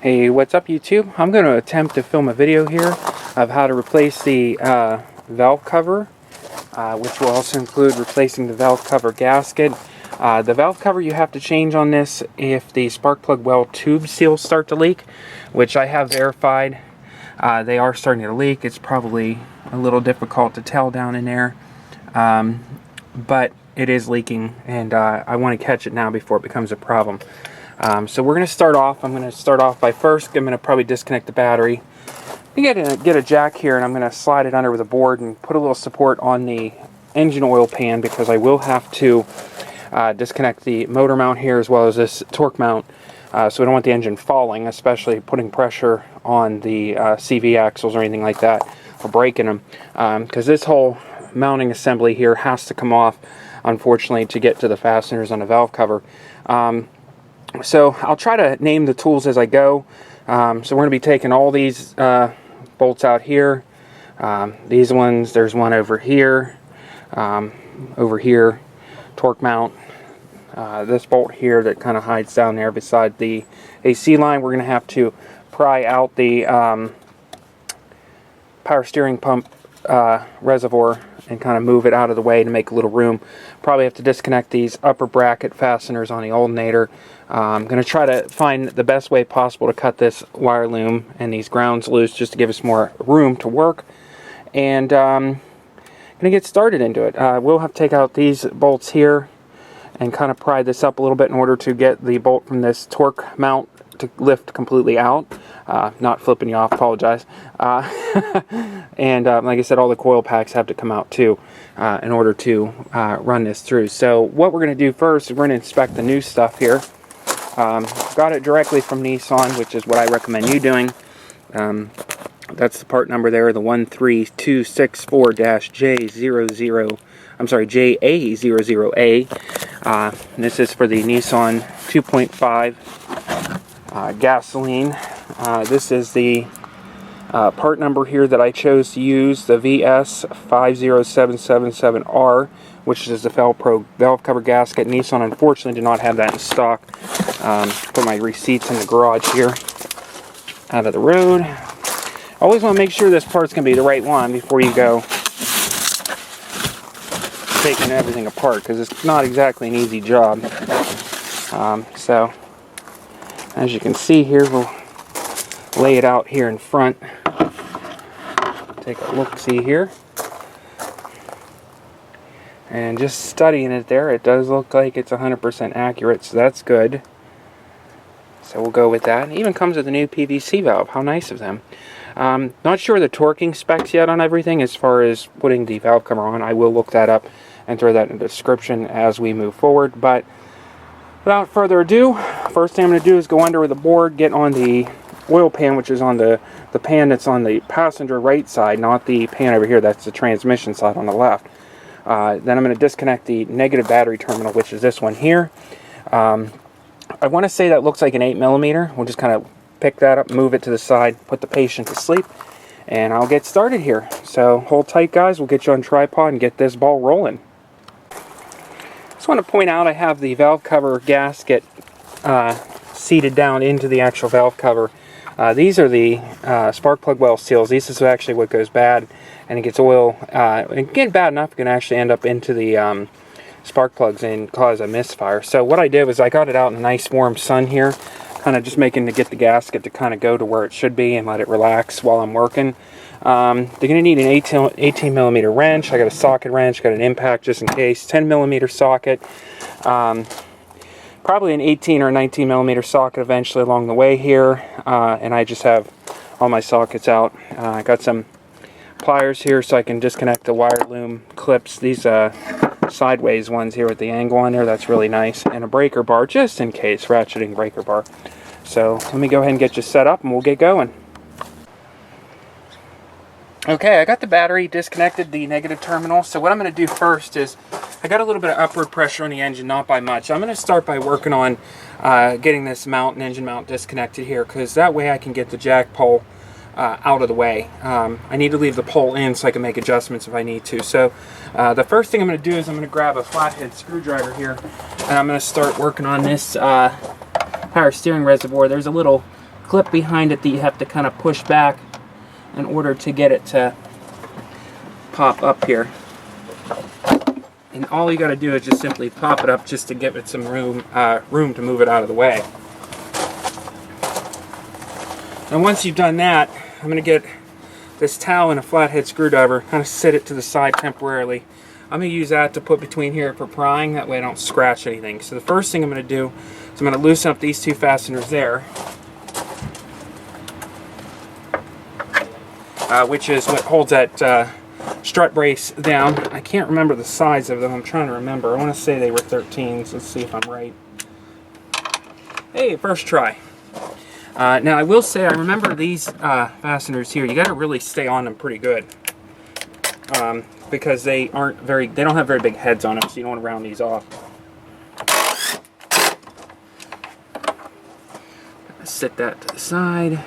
Hey, what's up YouTube? I'm going to attempt to film a video here of how to replace the valve cover, which will also include replacing the valve cover gasket. The valve cover you have to change on this if the spark plug well tube seals start to leak, which I have verified. They are starting to leak. It's probably a little difficult to tell down in there, but it is leaking, and I want to catch it now before it becomes a problem. So we're going to start off. I'm going to start off by first, I'm going to probably disconnect the battery. You get a jack here, and I'm going to slide it under with a board and put a little support on the engine oil pan, because I will have to disconnect the motor mount here as well as this torque mount. So we don't want the engine falling, especially putting pressure on the CV axles or anything like that, or breaking them, because this whole mounting assembly here has to come off, unfortunately, to get to the fasteners on the valve cover. So I'll try to name the tools as I go. So we're going to be taking all these bolts out here. These ones, there's one over here, torque mount. This bolt here that kind of hides down there beside the AC line. We're going to have to pry out the power steering pump reservoir and kind of move it out of the way to make a little room. Probably have to disconnect these upper bracket fasteners on the alternator. I'm going to try to find the best way possible to cut this wire loom and these grounds loose, just to give us more room to work. And going to get started into it. We'll have to take out these bolts here and kind of pry this up a little bit in order to get the bolt from this torque mount to lift completely out. Not flipping you off, apologize. And like I said, all the coil packs have to come out too in order to run this through. So what we're going to do first is we're going to inspect the new stuff here. Got it directly from Nissan, which is what I recommend you doing. That's the part number there, the 13264-J00. I'm sorry, JA00A. This is for the Nissan 2.5 gasoline. This is the part number here that I chose to use, the VS50777R, which is the Fel-Pro valve cover gasket. Nissan unfortunately did not have that in stock. Put my receipts in the garage here, out of the road. Always want to make sure this part's going to be the right one before you go taking everything apart, because it's not exactly an easy job. So as you can see here, we'll lay it out here in front. Take a look-see here. And just studying it there, it does look like it's 100% accurate, so that's good. So we'll go with that. It even comes with a new PVC valve. How nice of them. Not sure the torquing specs yet on everything as far as putting the valve cover on. I will look that up and throw that in the description as we move forward. But without further ado, first thing I'm going to do is go under with the board, get on the oil pan, which is on the pan that's on the passenger right side, not the pan over here. That's the transmission side on the left. Then I'm going to disconnect the negative battery terminal, which is this one here. I want to say that looks like an 8mm. We'll just kind of pick that up, move it to the side, put the patient to sleep, and I'll get started here. So hold tight, guys. We'll get you on tripod and get this ball rolling. Just want to point out I have the valve cover gasket seated down into the actual valve cover. These are the spark plug well seals. This is actually what goes bad, and it gets oil. It get bad enough, it can actually end up into the spark plugs and cause a misfire. So what I did was I got it out in a nice warm sun here, kind of just making to get the gasket to kind of go to where it should be and let it relax while I'm working. They're going to need an 18mm wrench. I got a socket wrench, got an impact just in case, 10mm socket. Probably an 18 or 19mm socket eventually along the way here, and I just have all my sockets out. I got some pliers here so I can disconnect the wire loom clips, these sideways ones here with the angle on there. That's really nice, and a breaker bar just in case, ratcheting breaker bar. So let me go ahead and get you set up and we'll get going. Okay, I got the battery, disconnected the negative terminal. So what I'm going to do first is, I got a little bit of upward pressure on the engine, not by much. I'm going to start by working on getting this mount and engine mount disconnected here, because that way I can get the jack pole out of the way. I need to leave the pole in so I can make adjustments if I need to. So the first thing I'm going to do is I'm going to grab a flathead screwdriver here, and I'm going to start working on this power steering reservoir. There's a little clip behind it that you have to kind of push back in order to get it to pop up here. And all you got to do is just simply pop it up just to give it some room to move it out of the way. And once you've done that, I'm going to get this towel and a flathead screwdriver, kind of set it to the side temporarily. I'm going to use that to put between here for prying, that way I don't scratch anything. So the first thing I'm going to do is I'm going to loosen up these two fasteners there, which is what holds that strut brace down. I can't remember the size of them. I'm trying to remember. I want to say they were 13s. Let's see if I'm right. Hey, first try. Now I will say I remember these fasteners here. You got to really stay on them pretty good because they don't have very big heads on them, so you don't want to round these off. Set that to the side.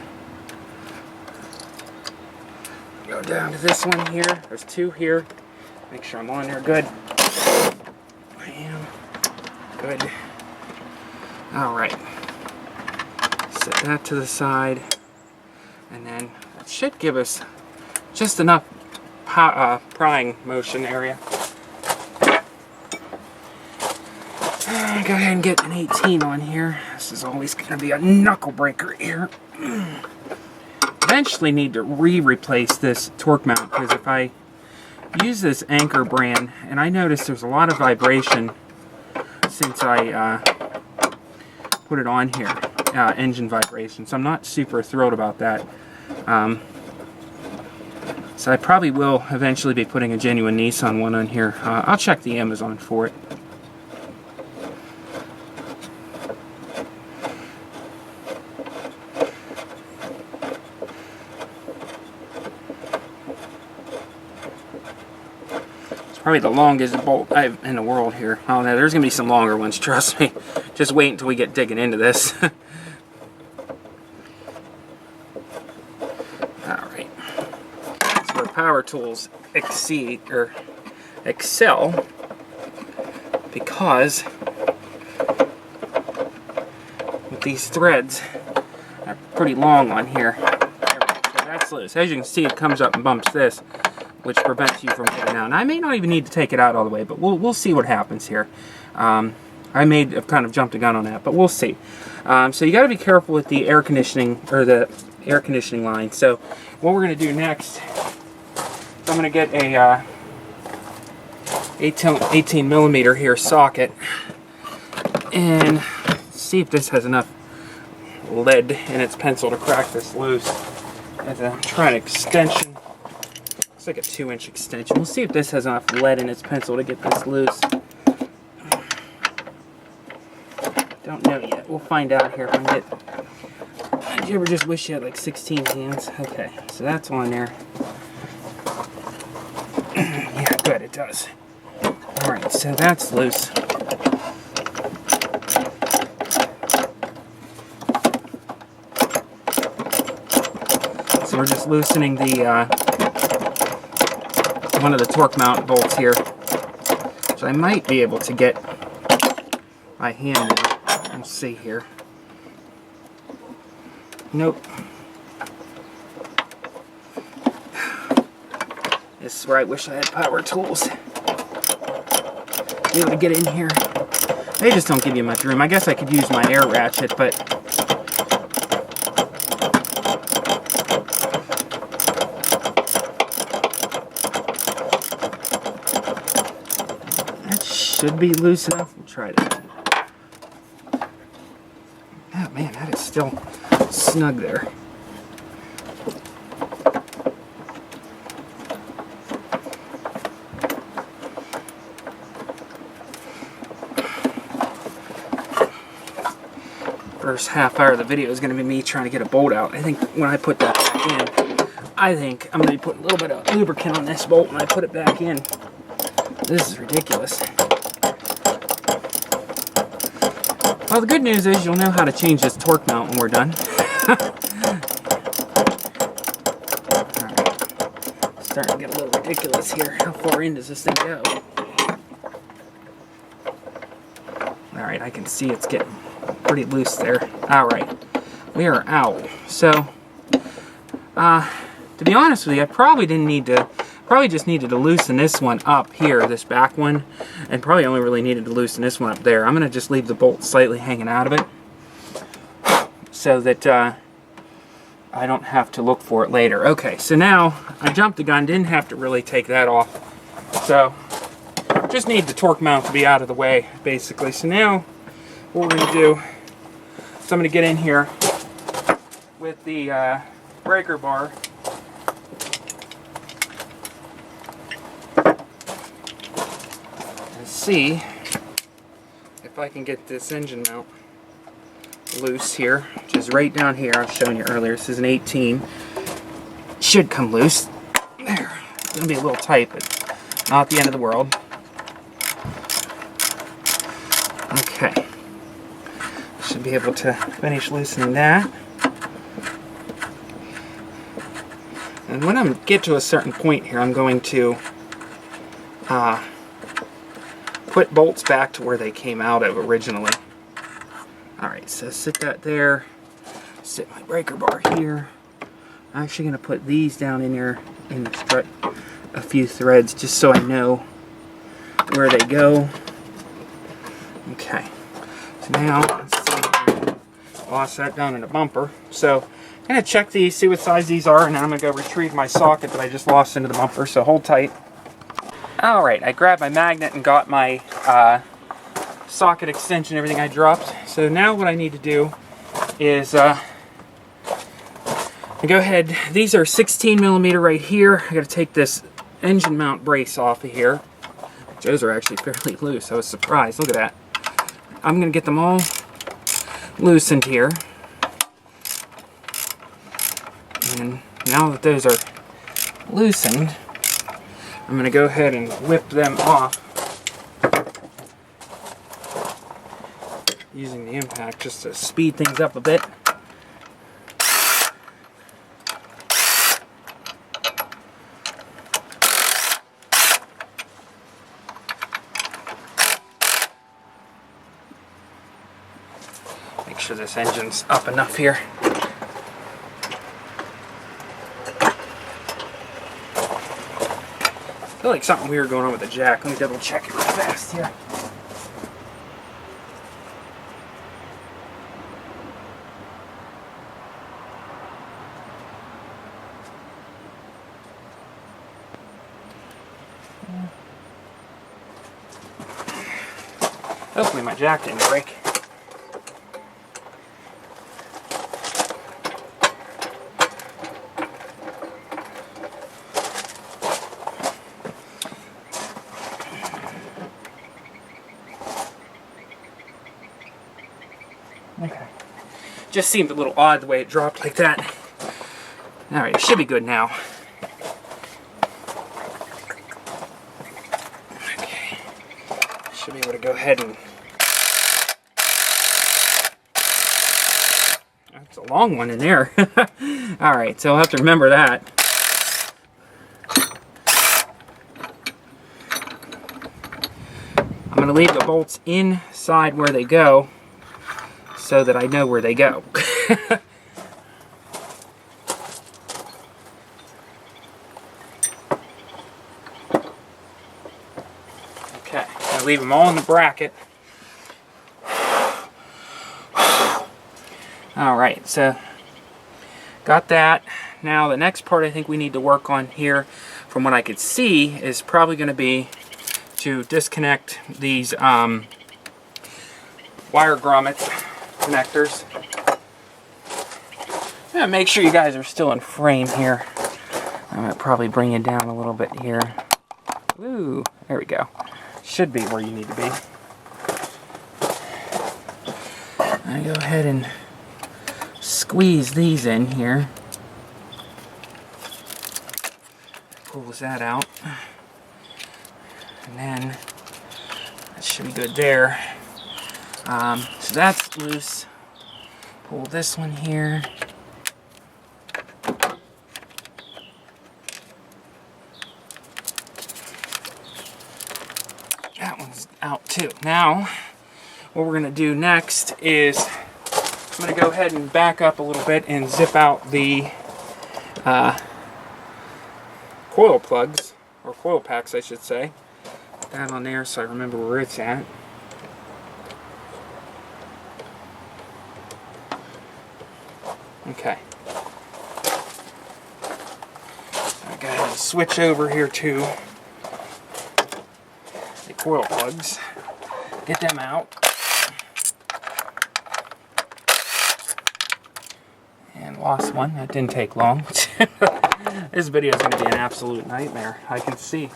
Go down to this one here. There's two here. Make sure I'm on there good. I am. Good. Alright. Set that to the side. And then it should give us just enough prying motion area. Go ahead and get an 18 on here. This is always going to be a knuckle breaker here. Eventually need to replace this torque mount, because if I use this Anchor brand, and I noticed there's a lot of vibration since I put it on here, engine vibration, so I'm not super thrilled about that. So I probably will eventually be putting a genuine Nissan one on here. I'll check the Amazon for it. Probably the longest bolt in the world here. Oh, no, there's going to be some longer ones, trust me. Just wait until we get digging into this. Alright. That's where power tools excel, because with these threads are pretty long on here. So that's loose. As you can see, it comes up and bumps this, which prevents you from getting out. And I may not even need to take it out all the way, but we'll see what happens here. I may have kind of jumped the gun on that, but we'll see. So you got to be careful with the air conditioning, or the air conditioning line. So what we're going to do next, I'm going to get a 18 millimeter here socket, and see if this has enough lead in its pencil to crack this loose. I'm trying an extension. It's like a 2-inch extension. We'll see if this has enough lead in its pencil to get this loose. Don't know yet. We'll find out here if I can get... Did you ever just wish you had like 16 hands? Okay, so that's on there. Yeah, good, it does. Alright, so that's loose. So we're just loosening the one of the torque mount bolts here, which I might be able to get by hand now. Let's see here. Nope. This is where I wish I had power tools. Be able to get in here. They just don't give you much room. I guess I could use my air ratchet, but should be loose enough. We'll try that. Oh man, that is still snug there. First half hour of the video is going to be me trying to get a bolt out. I think when I put that back in, I think I'm going to be putting a little bit of lubricant on this bolt when I put it back in. This is ridiculous. Well, the good news is you'll know how to change this torque mount when we're done. Alright. Starting to get a little ridiculous here. How far in does this thing go? Alright, I can see it's getting pretty loose there. Alright. we are out. So, to be honest with you, I probably just needed to loosen this one up here, this back one, and probably only really needed to loosen this one up there. I'm going to just leave the bolt slightly hanging out of it so that I don't have to look for it later. Okay, so now I jumped the gun, didn't have to really take that off. So, just need the torque mount to be out of the way, basically. So now, what we're going to do is I'm going to get in here with the breaker bar. See if I can get this engine mount loose here, which is right down here. I was showing you earlier. This is an 18. Should come loose. There. It's going to be a little tight, but not the end of the world. Okay. Should be able to finish loosening that. And when I get to a certain point here, I'm going to put bolts back to where they came out of originally. Alright, so sit that there. Sit my breaker bar here. I'm actually going to put these down in here in the strut, a few threads, just so I know where they go. Okay, so now, let's see. Lost that down in the bumper. So, I'm going to check these, see what size these are, and then I'm going to go retrieve my socket that I just lost into the bumper, so hold tight. Alright, I grabbed my magnet and got my socket extension, everything I dropped. So now what I need to do is go ahead, these are 16 millimeter right here. I got to take this engine mount brace off of here. Those are actually fairly loose. I was surprised. Look at that. I'm going to get them all loosened here. And now that those are loosened, I'm going to go ahead and whip them off using the impact just to speed things up a bit. Make sure this engine's up enough here. I feel like something weird going on with the jack. Let me double check it real fast here. Hopefully my jack didn't break. Okay. Just seemed a little odd the way it dropped like that. Alright, it should be good now. Okay. Should be able to go ahead and... That's a long one in there. Alright, so I'll have to remember that. I'm going to leave the bolts inside where they go, so that I know where they go. Okay, I leave them all in the bracket. Alright, so got that. Now the next part I think we need to work on here, from what I could see, is probably going to be to disconnect these wire grommets connectors. Yeah, make sure you guys are still in frame here. I might probably bring you down a little bit here. Ooh, there we go. Should be where you need to be. I go ahead and squeeze these in here. Pulls that out. And then that should be good there. So that's loose. Pull this one here. That one's out too. Now, what we're going to do next is I'm going to go ahead and back up a little bit and zip out the coil plugs, or coil packs I should say. Put that on there so I remember where it's at. Okay. I go ahead and switch over here to the coil plugs. Get them out. And lost one. That didn't take long. This video is going to be an absolute nightmare. I can see.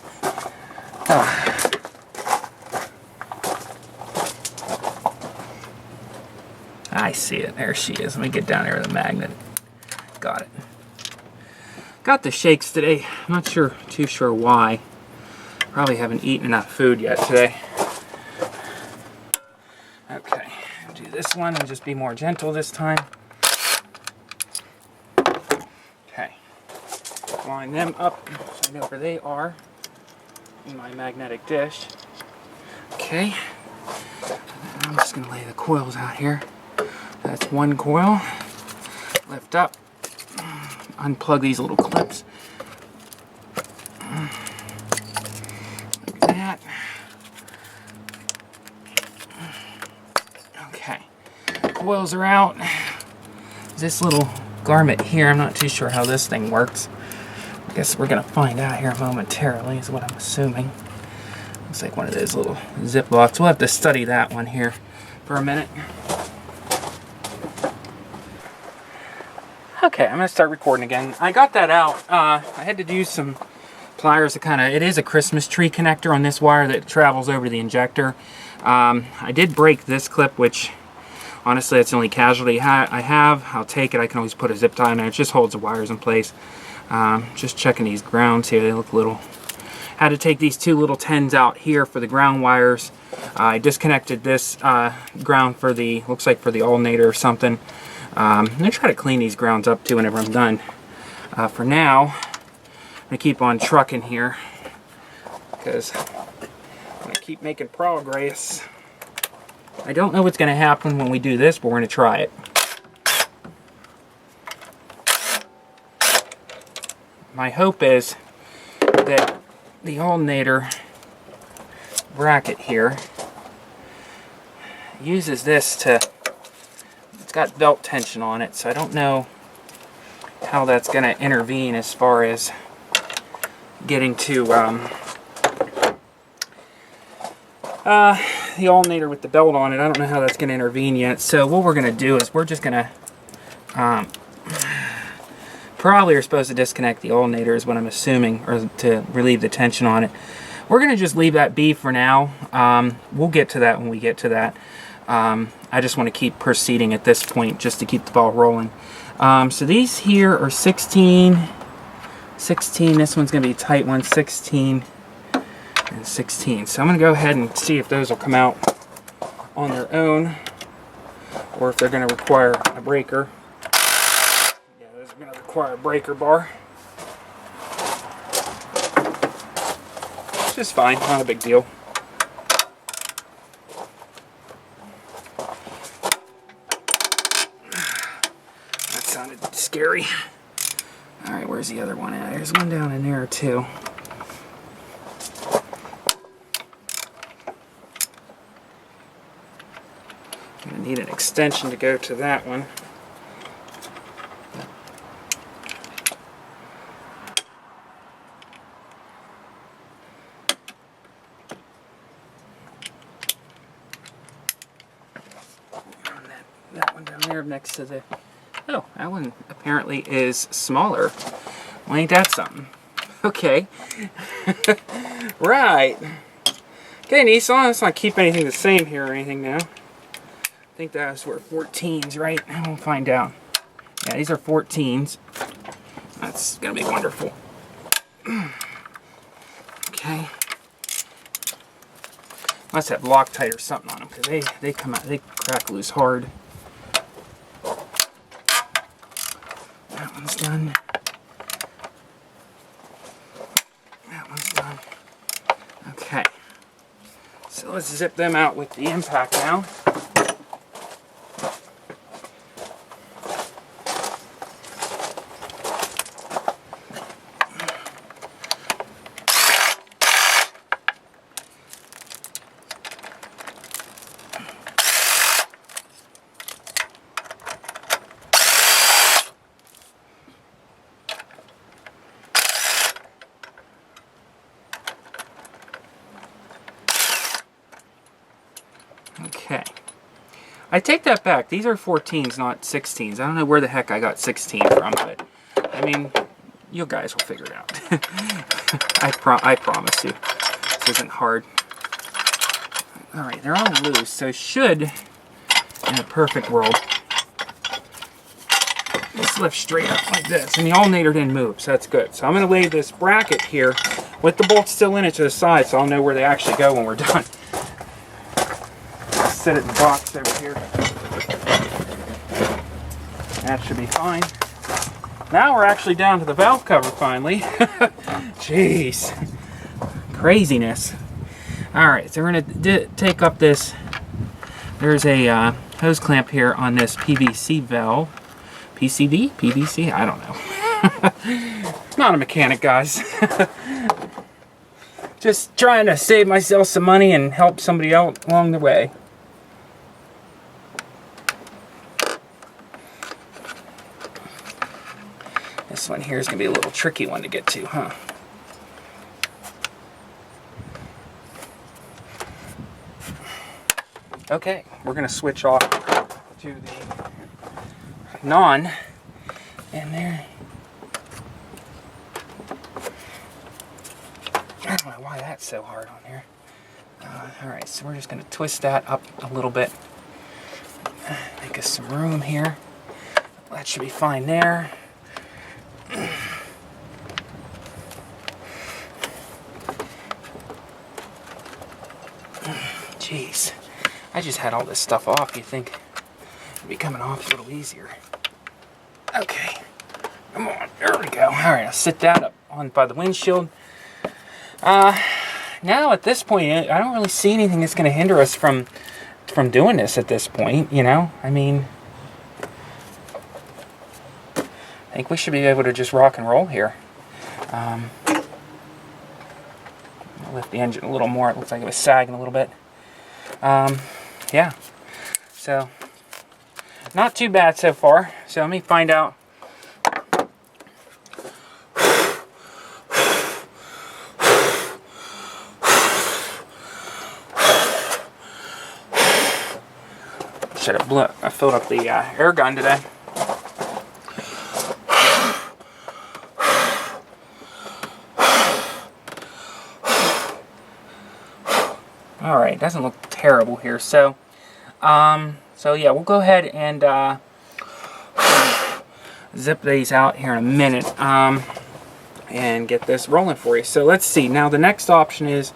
I see it. There she is. Let me get down there with the magnet. Got it. Got the shakes today. I'm not too sure why. Probably haven't eaten enough food yet today. Okay. Do this one and just be more gentle this time. Okay. Line them up so I know where they are in my magnetic dish. Okay. I'm just going to lay the coils out here. That's one coil. Lift up. Unplug these little clips. Like that. Okay. Coils are out. This little garment here, I'm not too sure how this thing works. I guess we're going to find out here momentarily, is what I'm assuming. Looks like one of those little Ziplocs. We'll have to study that one here for a minute. Okay, I'm going to start recording again. I got that out. I had to use some pliers to kind of... It is a Christmas tree connector on this wire that travels over to the injector. I did break this clip, which honestly that's the only casualty I have. I'll take it. I can always put a zip tie on there. It just holds the wires in place. Just checking these grounds here. They look a little... Had to take these two little 10s out here for the ground wires. I disconnected this ground for the... Looks like for the alternator or something. I'm going to try to clean these grounds up too whenever I'm done. For now, I'm going to keep on trucking here because I'm going to keep making progress. I don't know what's going to happen when we do this, but we're going to try it. My hope is that the alternator bracket here uses this to... It's got belt tension on it, so I don't know how that's going to intervene as far as getting to the alternator with the belt on it. I don't know how that's going to intervene yet. So what we're going to do is we're just going to probably are supposed to disconnect the alternator is what I'm assuming, or to relieve the tension on it. We're going to just leave that be for now. We'll get to that when we get to that. I just want to keep proceeding at this point just to keep the ball rolling. So these here are 16, this one's going to be a tight one, 16, and 16. So I'm going to go ahead and see if those will come out on their own, or if they're going to require a breaker. Yeah, those are going to require a breaker bar. Which is fine, not a big deal. Scary. Alright, where's the other one at? There's one down in there too. I'm going to need an extension to go to that one. That one down there next to the... Oh, that one apparently is smaller. Well, ain't that something? Okay. Right. Okay, Nissan, let's not keep anything the same here or anything now. I think those were 14s, right? We'll find out. Yeah, these are 14s. That's going to be wonderful. Okay. Must have Loctite or something on them, because they come out, they crack loose hard. That one's done. That one's done. Okay. So let's zip them out with the impact now. Okay. I take that back. These are 14s, not 16s. I don't know where the heck I got 16 from, but I mean, you guys will figure it out. I promise you. This isn't hard. Alright, they're all loose, so it should, in a perfect world, slip straight up like this. And the alternator didn't move, so that's good. So I'm going to lay this bracket here with the bolts still in it to the side, so I'll know where they actually go when we're done. Set it in the box over here. That should be fine. Now we're actually down to the valve cover finally. Jeez. Craziness. Alright, so we're going to take up this. There's a hose clamp here on this PVC valve. PCV? PVC? I don't know. Not a mechanic, guys. Just trying to save myself some money and help somebody out along the way. This one here is going to be a little tricky one to get to, huh? Okay, we're going to switch off to the non, and there. I don't know why that's so hard on here. Alright, so we're just going to twist that up a little bit. Make us some room here. That should be fine there. Jeez, I just had all this stuff off. You think it'd be coming off a little easier? Okay, come on, there we go. All right, I'll sit that up on by the windshield. Now at this point, I don't really see anything that's going to hinder us from doing this at this point. You know, I mean, I think we should be able to just rock and roll here. I'll lift the engine a little more. It looks like it was sagging a little bit. Yeah, so not too bad so far. So let me find out. Should have I filled up the air gun today. All right, doesn't look terrible here. So, so yeah, we'll go ahead and zip these out here in a minute and get this rolling for you. So let's see. Now the next option is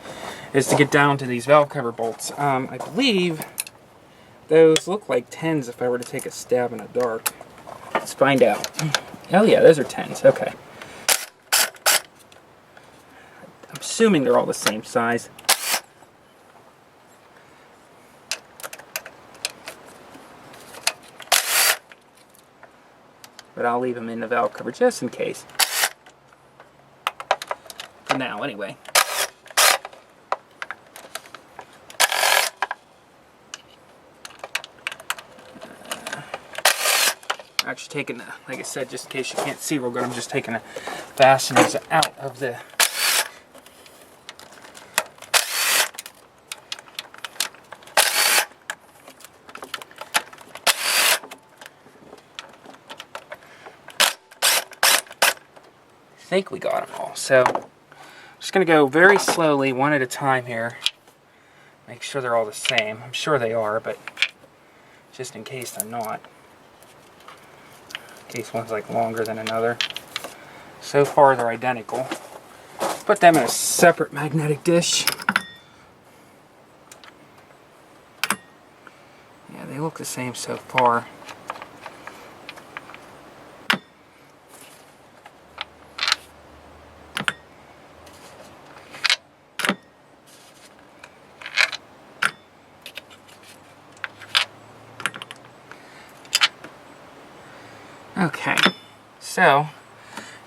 to get down to these valve cover bolts. I believe those look like 10s if I were to take a stab in the dark. Let's find out. Oh yeah, those are 10s. Okay. I'm assuming they're all the same size. But I'll leave them in the valve cover just in case. For now, anyway. Actually taking the, like I said, just in case you can't see real good, I'm just taking the fasteners out of the I think we got them all. So I'm just going to go very slowly, one at a time here. Make sure they're all the same. I'm sure they are, but just in case they're not. In case one's like longer than another. So far they're identical. Put them in a separate magnetic dish. Yeah, they look the same so far. Okay, so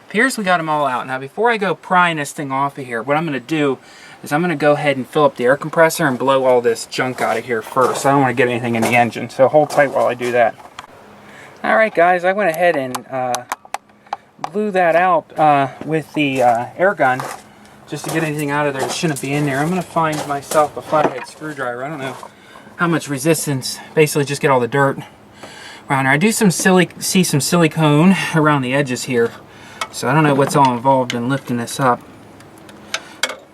appears we got them all out. Now before I go prying this thing off of here, what I'm going to do is I'm going to go ahead and fill up the air compressor and blow all this junk out of here first. I don't want to get anything in the engine, so hold tight while I do that. Alright guys, I went ahead and blew that out with the air gun just to get anything out of there that shouldn't be in there. I'm going to find myself a flathead screwdriver. I don't know how much resistance. Basically just get all the dirt around here. I do see some silicone around the edges here, so I don't know what's all involved in lifting this up.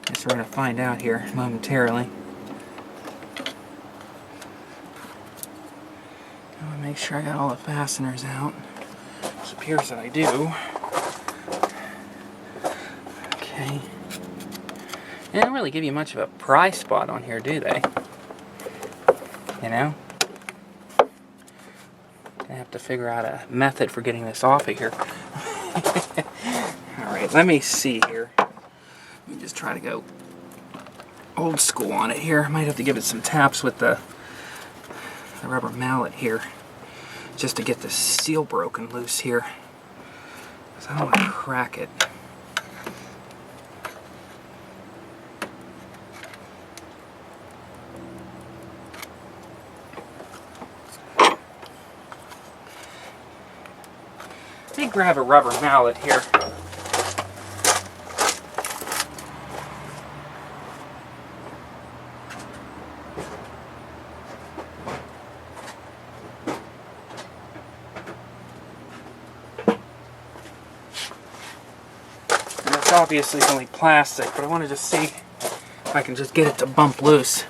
Guess we're going to find out here momentarily. I want to make sure I got all the fasteners out. It appears that I do. Okay. They don't really give you much of a pry spot on here, do they? You know? I have to figure out a method for getting this off of here. Alright, let me see here. Let me just try to go old school on it here. I might have to give it some taps with the rubber mallet here, just to get the seal broken loose here. So I don't want to crack it. Let me grab a rubber mallet here. And it's obviously only plastic, but I want to just see if I can just get it to bump loose.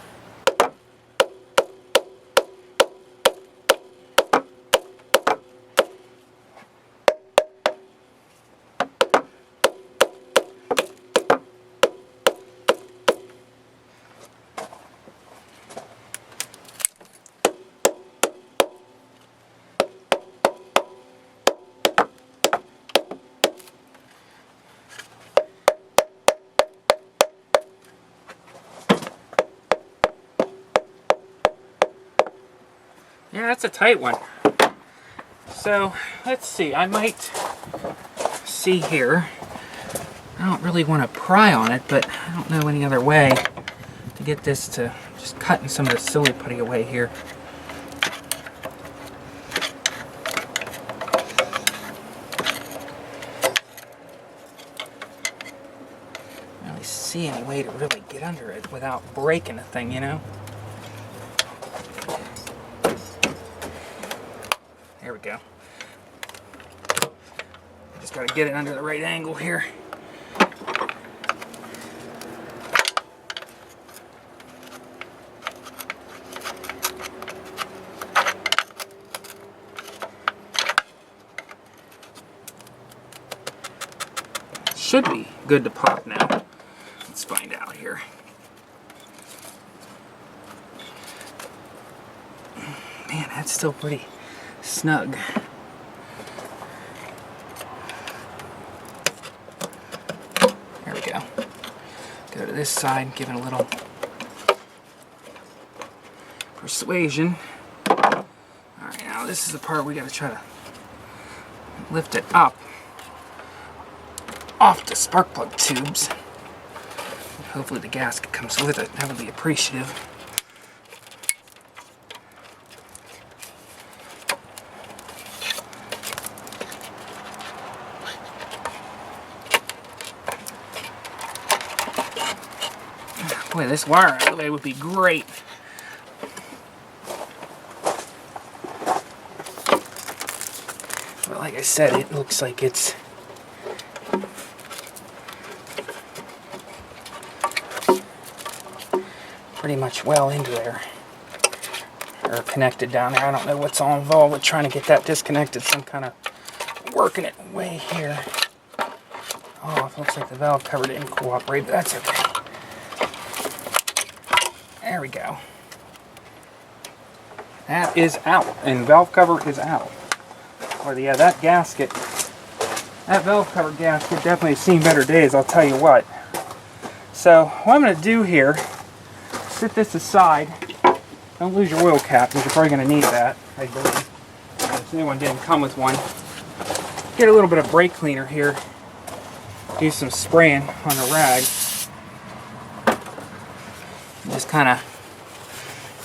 Yeah, that's a tight one. So, let's see. I might see here. I don't really want to pry on it, but I don't know any other way to get this to just cutting some of the silly putty away here. I don't really see any way to really get under it without breaking the thing, you know? There we go. Just gotta get it under the right angle here. Should be good to pop now. Let's find out here. Man, that's still pretty snug. There we go. Go to this side, give it a little persuasion. Alright, now this is the part we gotta try to lift it up off the spark plug tubes. Hopefully the gasket comes with it. That would be appreciative. Boy, this wire out of the way would be great. But like I said, it looks like it's pretty much well into there. Or connected down there. I don't know what's all involved with trying to get that disconnected. Some kind of working it way here. Oh, it looks like the valve cover didn't cooperate, but that's okay. There we go. That is out, and valve cover is out. Or yeah, that gasket, that valve cover gasket definitely seen better days, I'll tell you what. So what I'm going to do here, sit this aside. Don't lose your oil cap, because you're probably going to need that, I believe. This new one didn't come with one. Get a little bit of brake cleaner here. Do some spraying on a rag. Just kind of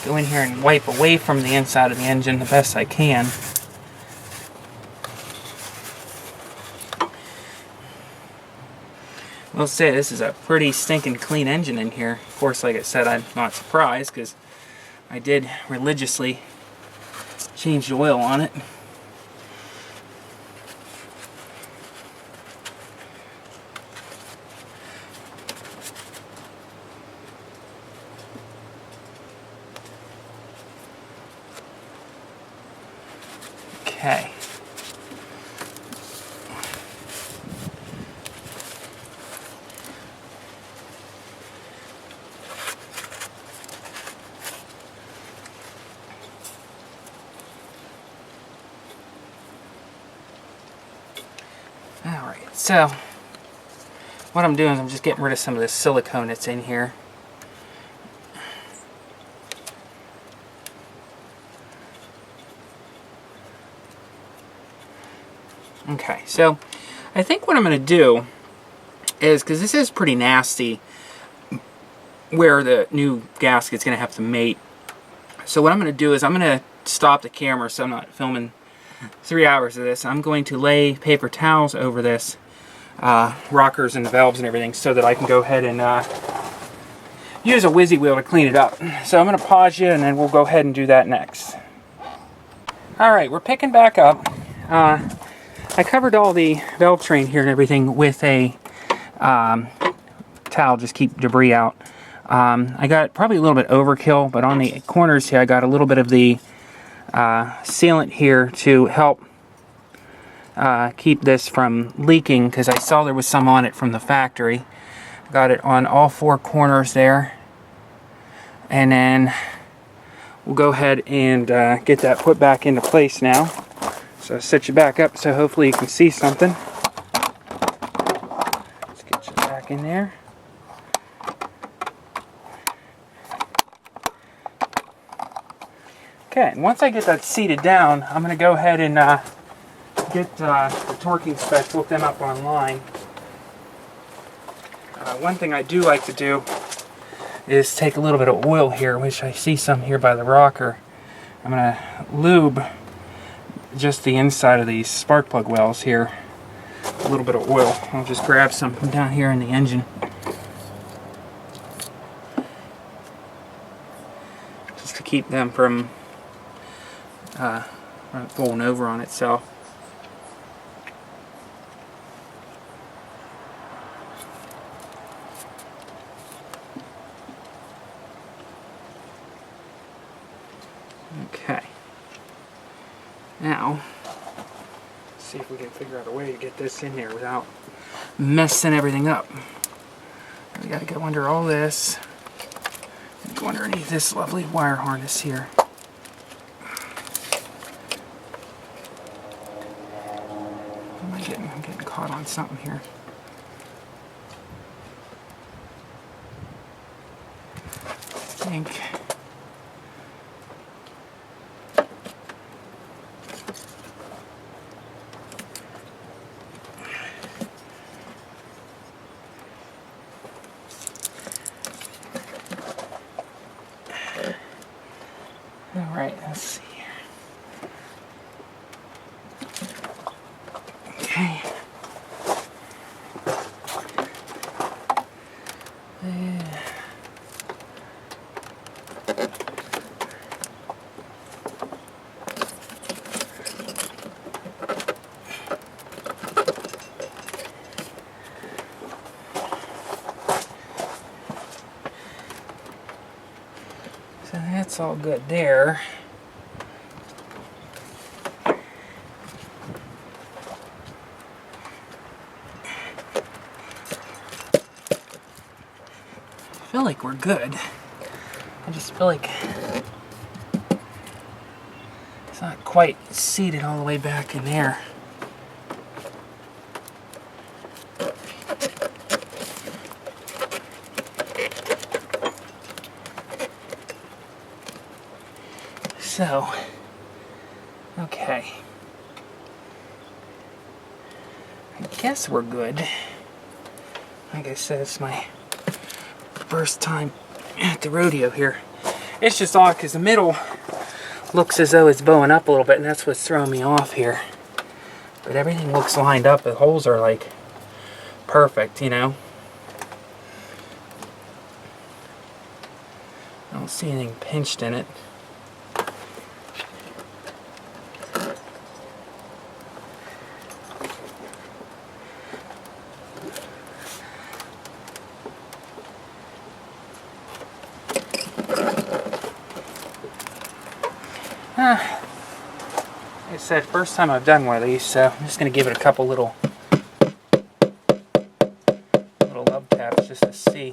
go in here and wipe away from the inside of the engine the best I can. We'll say this is a pretty stinking clean engine in here. Of course, like I said, I'm not surprised because I did religiously change the oil on it. Okay. Alright, so what I'm doing is I'm just getting rid of some of this silicone that's in here. Okay, so I think what I'm going to do is, because this is pretty nasty where the new gasket's going to have to mate, so what I'm going to do is I'm going to stop the camera so I'm not filming 3 hours of this. I'm going to lay paper towels over this, rockers and the valves and everything, so that I can go ahead and use a whizzy wheel to clean it up. So I'm going to pause you and then we'll go ahead and do that next. Alright, we're picking back up. I covered all the valve train here and everything with a towel, just keep debris out. I got probably a little bit overkill, but on the corners here I got a little bit of the sealant here to help keep this from leaking, because I saw there was some on it from the factory. Got it on all 4 corners there, and then we'll go ahead and get that put back into place now. So set you back up so hopefully you can see something. Let's get you back in there. Okay, and once I get that seated down, I'm going to go ahead and get the torquing specs, look them up online. One thing I do like to do is take a little bit of oil here, which I see some here by the rocker. I'm going to lube just the inside of these spark plug wells here. A little bit of oil. I'll just grab some from down here in the engine. Just to keep them from falling over on itself. Okay. Now, let's see if we can figure out a way to get this in here without messing everything up. We gotta go under all this, and go underneath this lovely wire harness here. I'm getting caught on something here. I think. Alright, let's see here. Okay. So that's all good there. I feel like we're good. I just feel like it's not quite seated all the way back in there. So, okay. I guess we're good. Like I said, it's my first time at the rodeo here. It's just odd because the middle looks as though it's bowing up a little bit, and that's what's throwing me off here. But everything looks lined up. The holes are like perfect, you know. don't see anything pinched in it. Like I said, first time I've done one of these, so I'm just going to give it a couple little love taps just to see.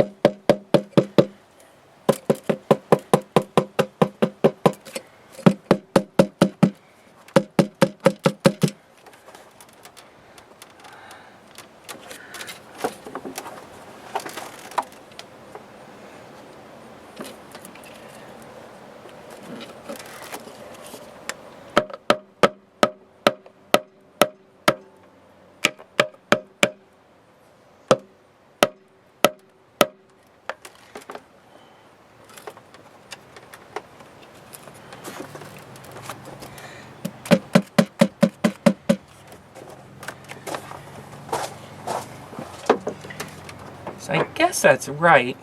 So I guess that's right.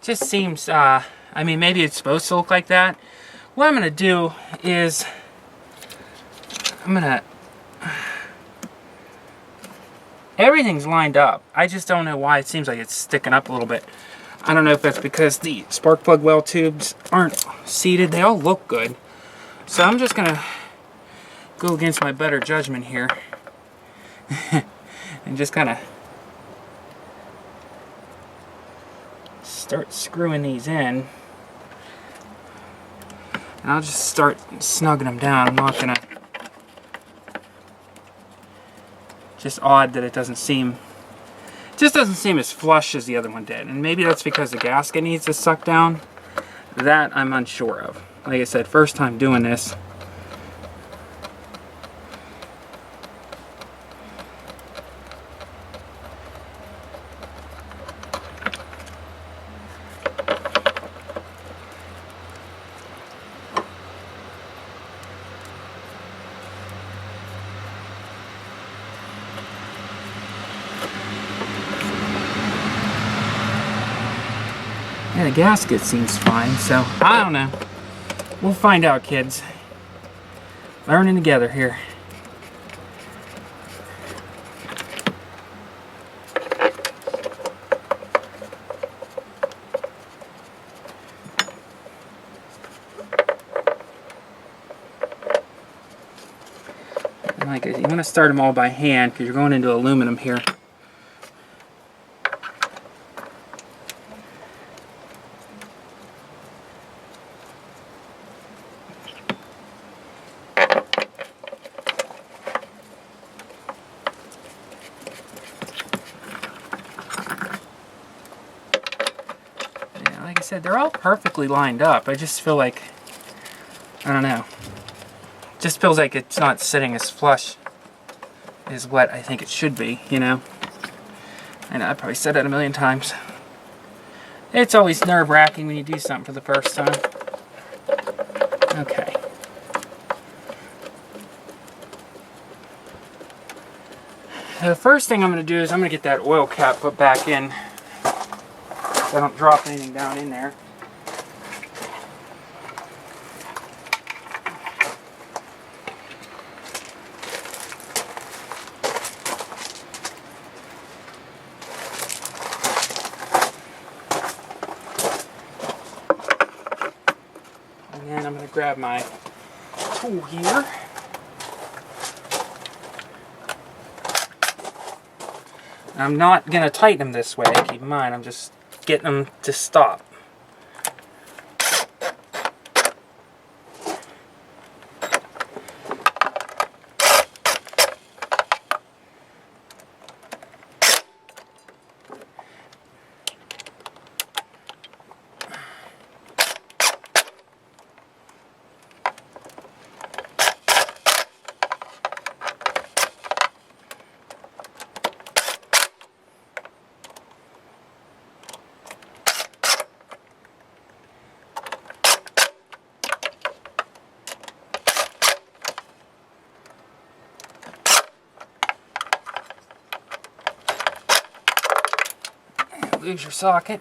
Just seems, I mean, maybe it's supposed to look like that. What I'm going to do is, everything's lined up. I just don't know why it seems like it's sticking up a little bit. I don't know if that's because the spark plug well tubes aren't seated. They all look good. So I'm just going to go against my better judgment here. And just kind of start screwing these in. And I'll just start snugging them down. I'm not going to... Just odd that it doesn't seem... just doesn't seem as flush as the other one did. And maybe that's because the gasket needs to suck down. That I'm unsure of. Like I said, first time doing this. Yeah, the gasket seems fine, so I don't know. We'll find out, kids. Learning together here. And like, you want to start them all by hand because you're going into aluminum here. Like I said, they're all perfectly lined up. I just feel like, I don't know, just feels like it's not sitting as flush as what I think it should be, you know. I know I probably said that a million times. It's always nerve-wracking when you do something for the first time. Okay. The first thing I'm going to do is I'm going to get that oil cap put back in so I don't drop anything down in there. And then I'm going to grab my tool here. I'm not going to tighten them this way, keep in mind, I'm just getting them to stop. lose your socket.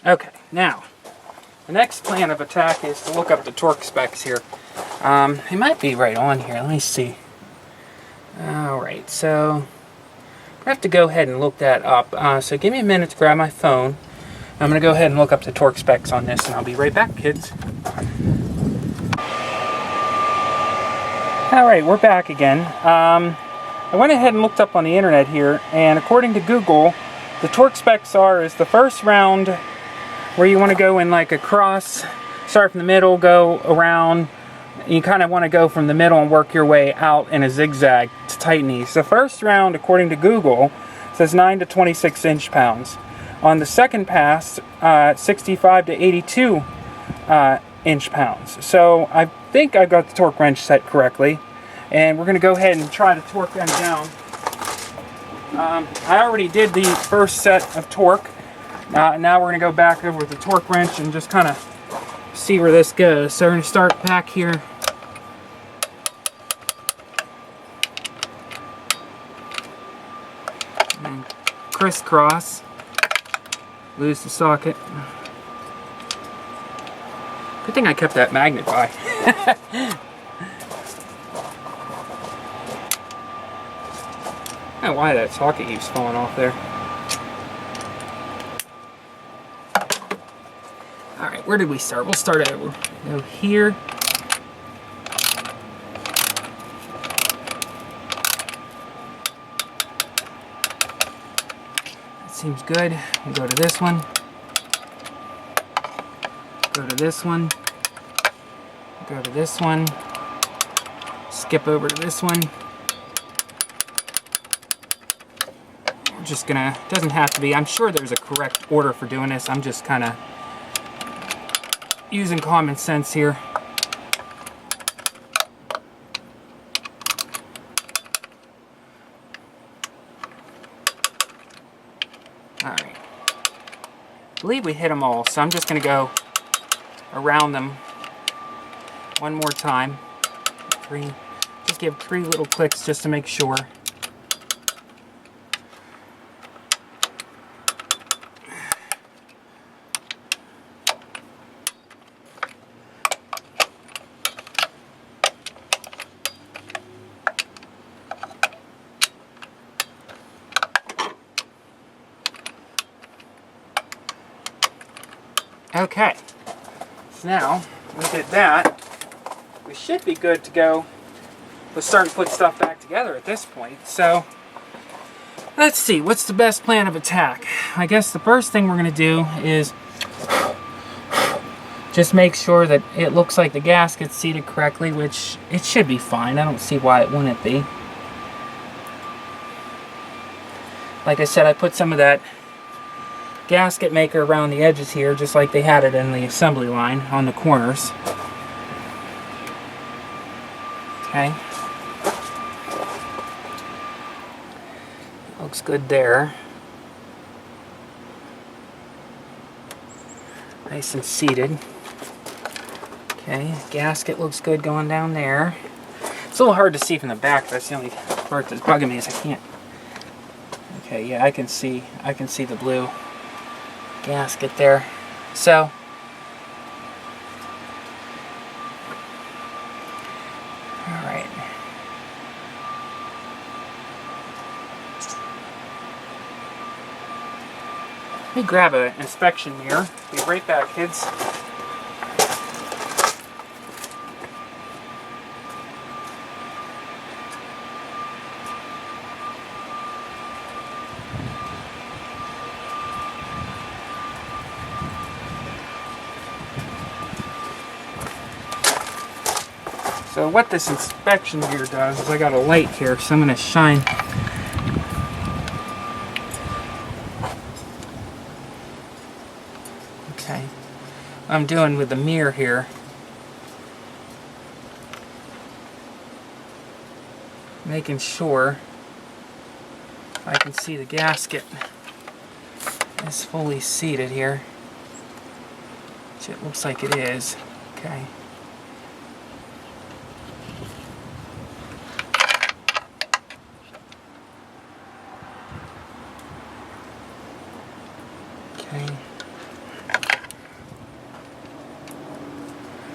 Okay, now, the next plan of attack is to look up the torque specs here. It might be right on here. Let me see. Alright, so I have to go ahead and look that up. So give me a minute to grab my phone. I'm going to go ahead and look up the torque specs on this, and I'll be right back, kids. Alright, we're back again. I went ahead and looked up on the internet here, and according to Google, the torque specs are is the first round where you want to go in like a cross, start from the middle, go around. You kind of want to go from the middle and work your way out in a zigzag to tighten these. The first round, according to Google, says 9 to 26 inch-pounds. On the second pass, 65 to 82 inch-pounds. So I think I got the torque wrench set correctly. And we're going to go ahead and try to torque them down. I already did the first set of torque. Now we're going to go back over with the torque wrench and just kind of see where this goes. So we're going to start back here. And crisscross. Lose the socket. Good thing I kept that magnet by. I don't know why that socket keeps falling off there. Alright, where did we start? We'll start over. Go here. That seems good. We'll go to this one. Go to this one. Go to this one. Skip over to this one. Just gonna, doesn't have to be, I'm sure there's a correct order for doing this. I'm just kind of using common sense here. Alright. I believe we hit them all, so I'm just gonna go around them one more time. Just give 3 little clicks just to make sure. Okay, so now we did that. We should be good to go. Let's start to put stuff back together at this point. So let's see, what's the best plan of attack? I guess the first thing we're going to do is just make sure that it looks like the gasket's seated correctly, which it should be fine. I don't see why it wouldn't be. Like I said, I put some of that gasket maker around the edges here, just like they had it in the assembly line on the corners. Okay. Looks good there. Nice and seated. Okay, gasket looks good going down there. It's a little hard to see from the back. That's the only part that's bugging me is I can't. Okay, yeah, I can see the blue gasket there. So all right. Let me grab an inspection mirror. Be right back, kids. So what this inspection gear does is I got a light here, so I'm going to shine. Okay. What I'm doing with the mirror here, making sure I can see the gasket is fully seated here, which it looks like it is. Okay. Okay.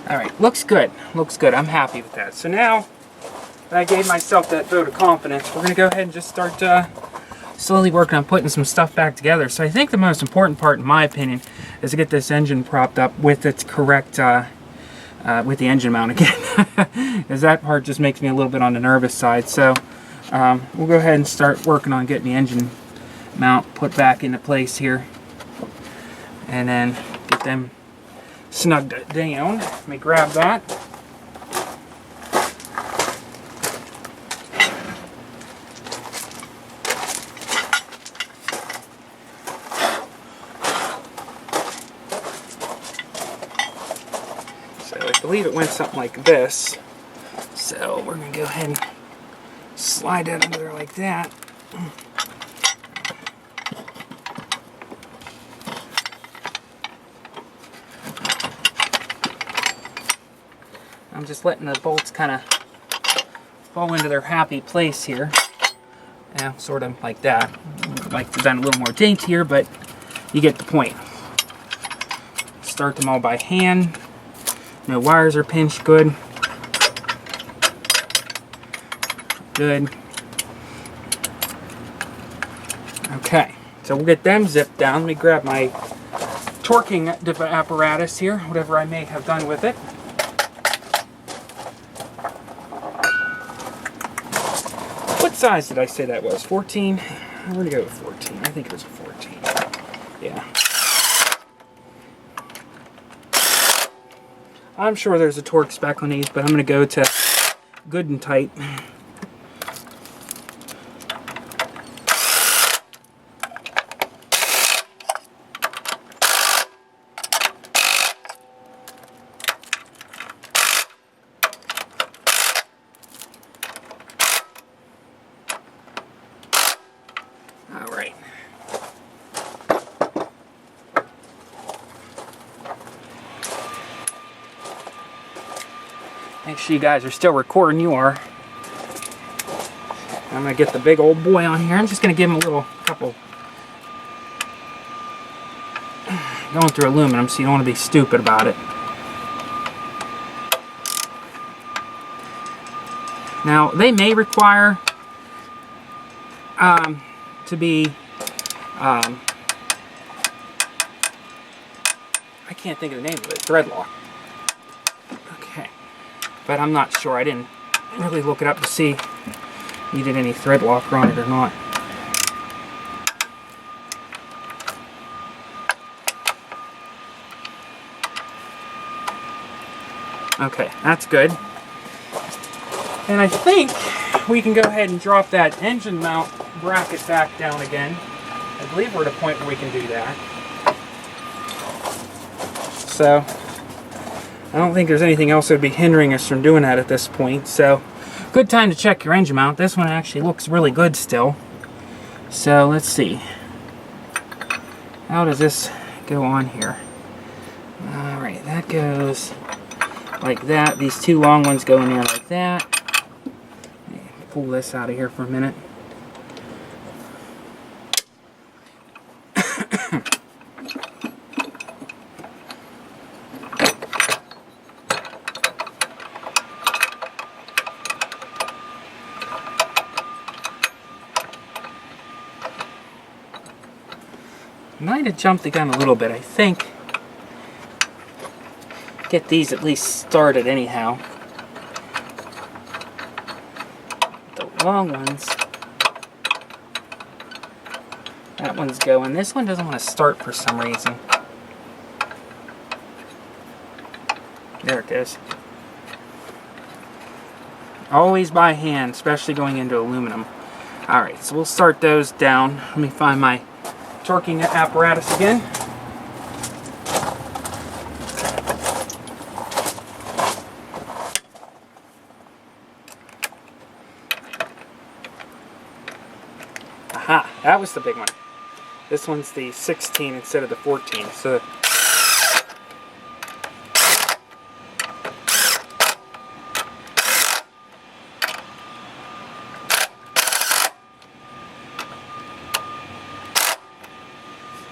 Alright, looks good. Looks good. I'm happy with that. So now that I gave myself that vote of confidence, we're going to go ahead and just start slowly working on putting some stuff back together. So I think the most important part, in my opinion, is to get this engine propped up with its correct, with the engine mount again. Because that part just makes me a little bit on the nervous side. So we'll go ahead and start working on getting the engine mount put back into place here. And then get them snugged down. Let me grab that. So I believe it went something like this. So we're going to go ahead and slide that under there like that. I'm just letting the bolts kind of fall into their happy place here. Yeah, sort of like that. I'd like to done a little more daintier, but you get the point. Start them all by hand. No wires are pinched. Good. Good. Okay, so we'll get them zipped down. Let me grab my torquing apparatus here, whatever I may have done with it. What size did I say that was? 14? I'm going to go with 14. I think it was a 14. Yeah. I'm sure there's a torque spec on these, but I'm going to go to good and tight. Make sure you guys are still recording. You are. I'm going to get the big old boy on here. I'm just going to give him a little couple. Going through aluminum, so you don't want to be stupid about it. Now, they may require to be, I can't think of the name of it, thread lock. Okay. But I'm not sure. I didn't really look it up to see if you needed any thread locker on it or not. Okay, that's good. And I think we can go ahead and drop that engine mount bracket back down again. I believe we're at a point where we can do that. So I don't think there's anything else that would be hindering us from doing that at this point. So, good time to check your engine mount. This one actually looks really good still. So, let's see. How does this go on here? Alright, that goes like that. These two long ones go in there like that. Let me pull this out of here for a minute. Might have jumped the gun a little bit, I think. Get these at least started anyhow. The long ones. That one's going. This one doesn't want to start for some reason. There it goes. Always by hand, especially going into aluminum. Alright, so we'll start those down. Let me find my torquing apparatus again. Aha, that was the big one. This one's the 16 instead of the 14.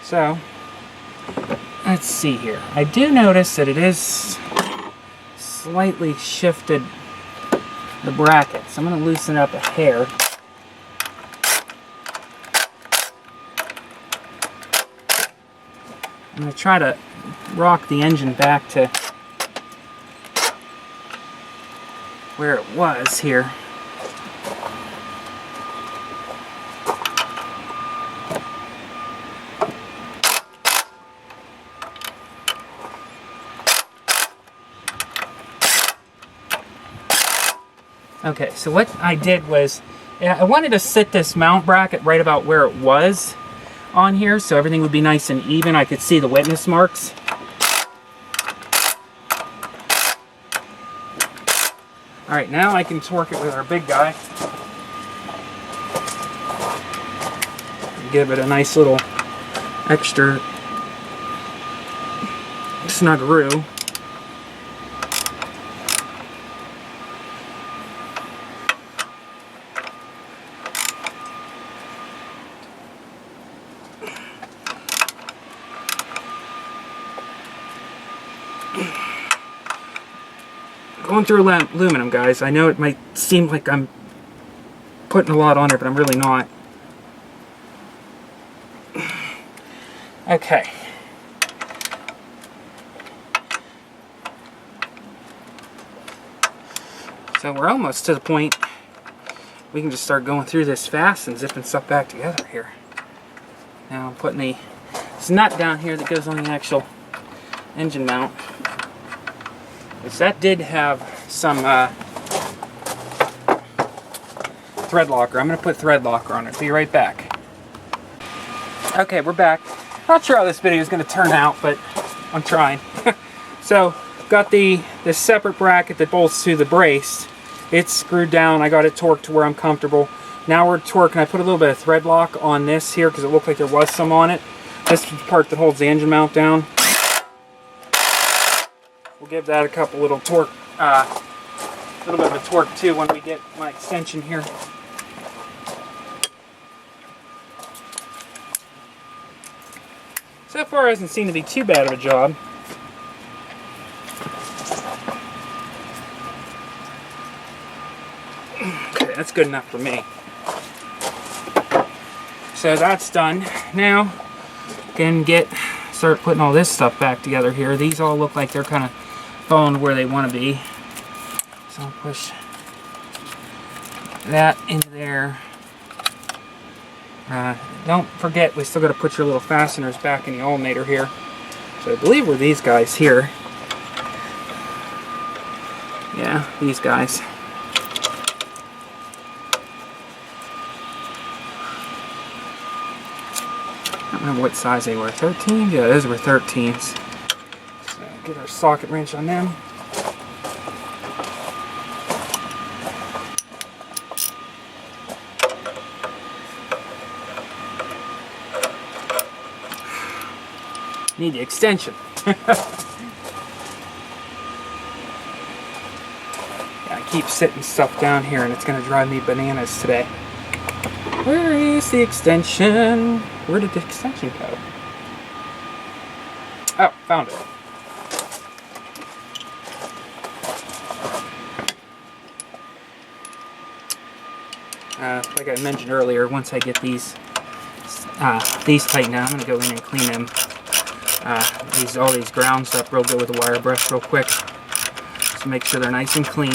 So let's see here. I do notice that it is slightly shifted the bracket, so I'm going to loosen up a hair. I'm going to try to rock the engine back to where it was here. Okay, so what I did was, I wanted to sit this mount bracket right about where it was on here, so everything would be nice and even. I could see the witness marks. Alright, now I can torque it with our big guy. Give it a nice little extra snuggeroo. Going through aluminum, guys. I know it might seem like I'm putting a lot on it, but I'm really not. Okay. So we're almost to the point we can just start going through this fast and zipping stuff back together here. Now I'm putting this nut down here that goes on the actual engine mount. That did have some thread locker. I'm going to put thread locker on it. Be right back. Okay, we're back. Not sure how this video is going to turn out, but I'm trying. So, got this separate bracket that bolts to the brace. It's screwed down. I got it torqued to where I'm comfortable. Now we're torquing. I put a little bit of thread lock on this here because it looked like there was some on it. This is the part that holds the engine mount down. We'll give that a couple little torque, little bit of a torque too when we get my extension here. So far, it hasn't seemed to be too bad of a job. Okay, that's good enough for me. So that's done. Now, can start putting all this stuff back together here. These all look like they're kind of falling where they want to be. So I'll push that into there. Don't forget, we still got to put your little fasteners back in the alternator here. So I believe we're these guys here. Yeah, these guys. I don't remember what size they were. 13? Yeah, those were 13s. So get our socket wrench on them. Need the extension. Yeah, I keep sitting stuff down here and it's going to drive me bananas today. Where is the extension? Where did the extension go? Oh, found it. Like I mentioned earlier, once I get these tightened down, I'm going to go in and clean them. All these grounds up real good with a wire brush real quick. Just make sure they're nice and clean.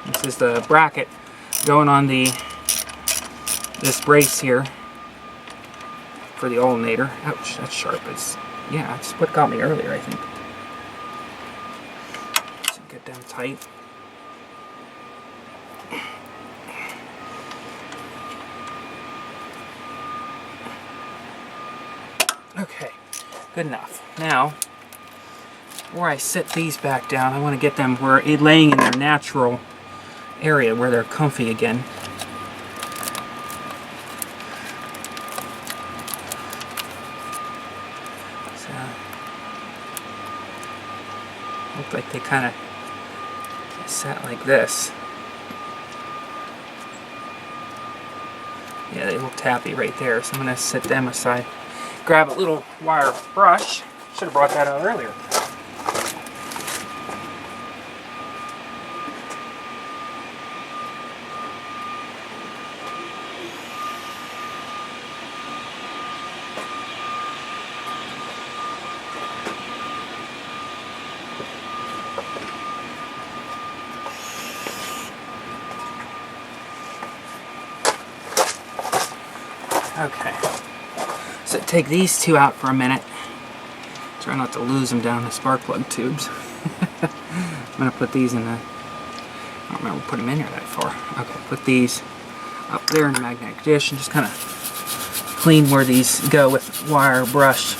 This is the bracket going on this brace here for the alternator. Ouch, that's sharp. Yeah, that's what got me earlier, I think. So get them tight. Okay, good enough. Now, where I set these back down, I want to get them where laying in their natural area where they're comfy again. So, look like they kind of sat like this. Yeah, they looked happy right there, so I'm going to set them aside. Grab a little wire brush. Should have brought that out earlier. Okay, so take these two out for a minute. Try not to lose them down the spark plug tubes. I'm going to put these in the, I don't remember putting them in here that far. Okay, put these up there in the magnetic dish and just kind of clean where these go with wire brush.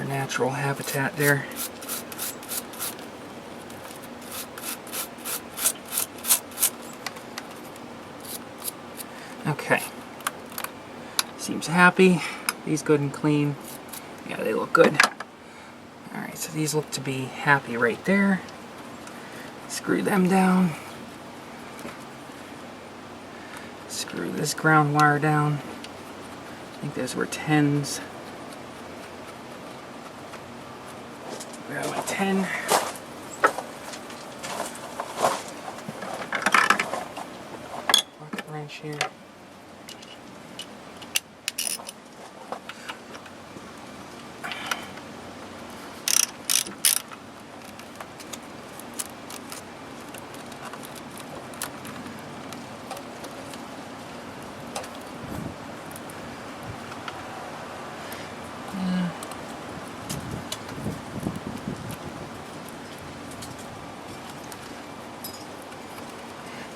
Natural habitat there. Okay. Seems happy. These good and clean. Yeah, they look good. Alright, so these look to be happy right there. Screw them down. Screw this ground wire down. I think those were 10s. Grab my 10. Pocket wrench here.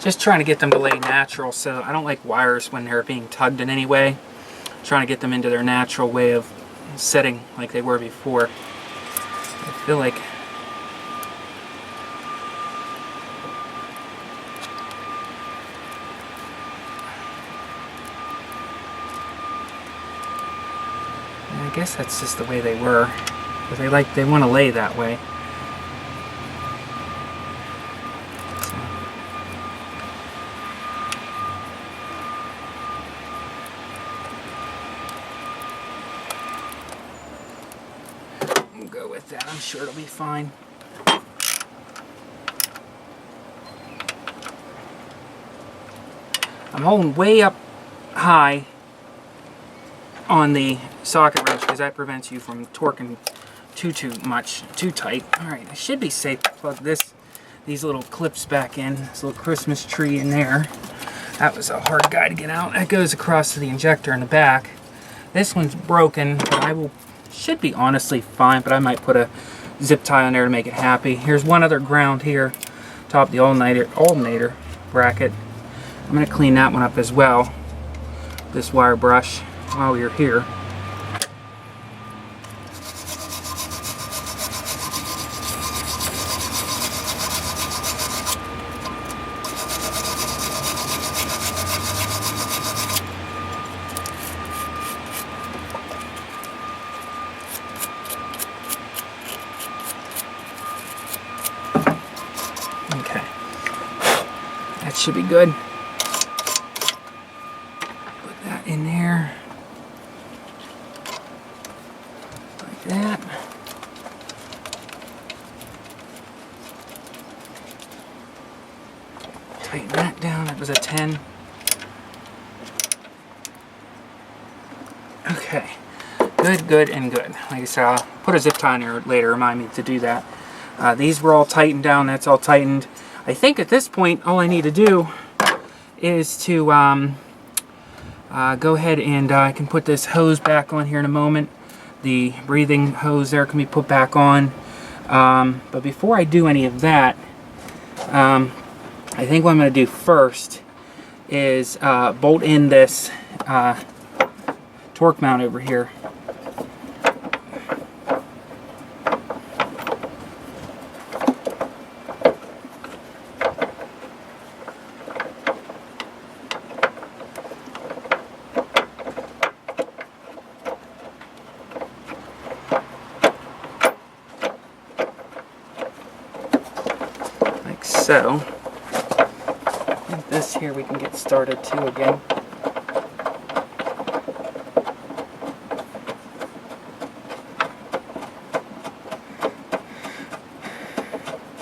Just trying to get them to lay natural, so I don't like wires when they're being tugged in any way. Trying to get them into their natural way of setting like they were before. I feel like I guess that's just the way they were, because they want to lay that way. Go with that. I'm sure it'll be fine. I'm holding way up high on the socket wrench because that prevents you from torquing too tight. Alright, I should be safe to plug these little clips back in. This little Christmas tree in there. That was a hard guy to get out. That goes across to the injector in the back. This one's broken, but should be honestly fine, but I might put a zip tie on there to make it happy. Here's one other ground here, top of the alternator bracket. I'm going to clean that one up as well, this wire brush, while you're here. Okay, that should be good. Put that in there, like that. Tighten that down, that was a 10. Okay, good, and good. Like I said, I'll put a zip tie in here later, remind me to do that. These were all tightened down, that's all tightened. I think at this point, all I need to do is to go ahead and I can put this hose back on here in a moment. The breathing hose there can be put back on. But before I do any of that, I think what I'm going to do first is bolt in this torque mount over here. So, with this here we can get started too again.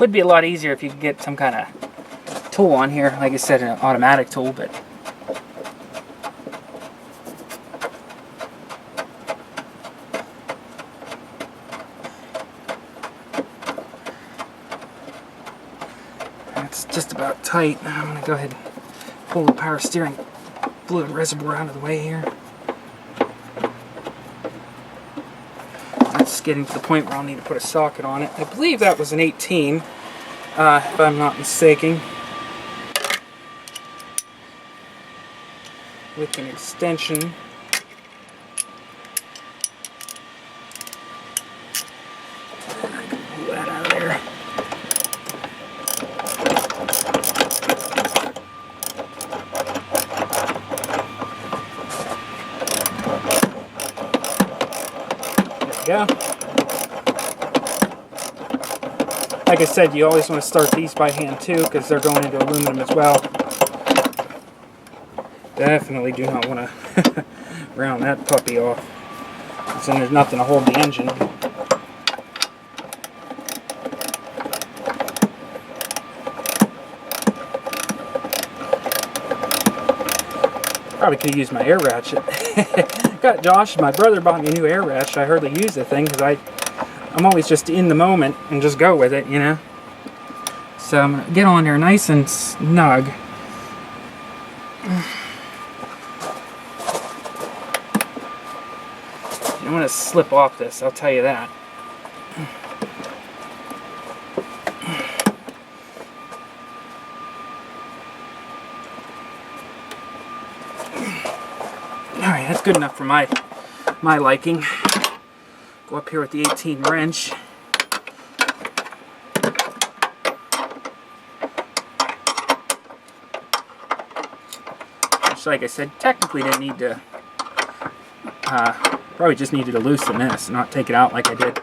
Would be a lot easier if you could get some kind of tool on here, like I said, an automatic tool, but it's just about tight. I'm going to go ahead and pull the power steering fluid reservoir out of the way here. That's getting to the point where I'll need to put a socket on it. I believe that was an 18, if I'm not mistaken, with an extension. I can pull that out of there. Go. Like I said, you always want to start these by hand too, because they're going into aluminum as well. Definitely do not want to round that puppy off, because then there's nothing to hold the engine. Probably could have used my air ratchet. Got Josh, my brother, bought me a new air ratchet. I hardly use the thing because I'm always just in the moment and just go with it, you know. So I'm gonna get on there nice and snug. You don't want to slip off this, I'll tell you that. Alright, that's good enough for my liking. Go up here with the 18 wrench. Which, like I said, technically didn't need to, probably just needed to loosen this, not take it out like I did.